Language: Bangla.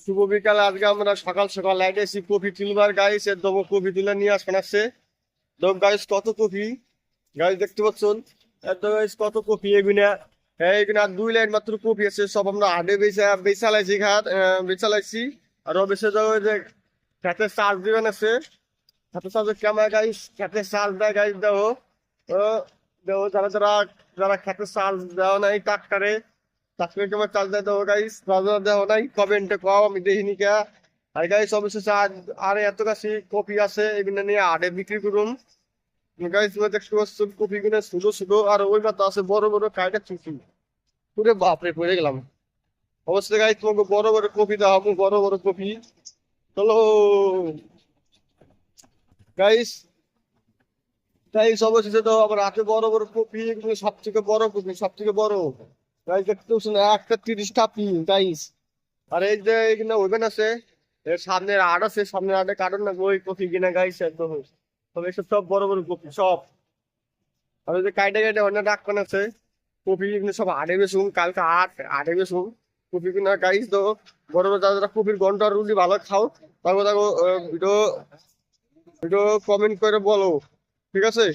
শুভ বিকাল। আজকে আমরা সকাল সকাল লাইটে এসি কফি তুলবার গাইস, একদম কফি তুলে নিয়ে আসবেন আসছে। তো গাইস কত কফি গাইস দেখতে পাচ্ছেন, একদম গাইস কত কফি এগুলা। এইগুলা আর 2 লাইন মাত্র কফি আছে, সব আমরা হাটে বেচালাইছি বেচালাইছি। আর অবশ্যই যাও যে খেতে চার্জ দিবেন আছে, খেতে চার্জ কেমন গাইস, খেতে চার্জ দেয় গাইস দেও। ও দেও যারা যারা যারা খেতে চার্জ দেওয়া নাই টাক্কারে, তাকে কেমন চার্জ দেয় দেবো গাইস, চার্জ দেওয়া নাই কমেন্টে কম আমি দেখিনি কে। আর গাইস অবশেষে আর এত কাছে কপি আছে, এগুলো নিয়ে আড়ে বিক্রি করুন গাইস। দেখতে পাচ্ছেন কপি গুলো ছোট ছোট, আর ওই মাত্র আছে বড় বড় কাইটা চুচি। পুরো বাপরে পড়ে গেলাম। অবশ্যই গাইস তোমাকে বড় বড় কপি দাও, বড় বড় কপি। চলো গাইস, গাইস অবশেষে তো আবার হাতে বড় বড় কপি, এগুলো সব থেকে বড় কপি, সব থেকে বড় গাইস। দেখতে পাচ্ছেন একটা 30টা পিস গাইস। আর এই যে এখানে ওভেন আছে, এর সামনের আট আছে, সামনের আটে কাটুন না ওই কফি কিনা গাইছে একদম। তবে এসব সব বড় বড় কফি সব। আর ওই যে কাইটে কাইটে অন্য ডাক্তার আছে, কফি কিন্তু সব আটে বেসুন, কালকে আটে বেসুন কফি কিনা গাইস। তো বড় বড় যারা যারা কফির ঘন্টা রুটি ভালো খাও, তারপর দেখো ভিডিও ভিডিও কমেন্ট করে বলো, ঠিক আছে।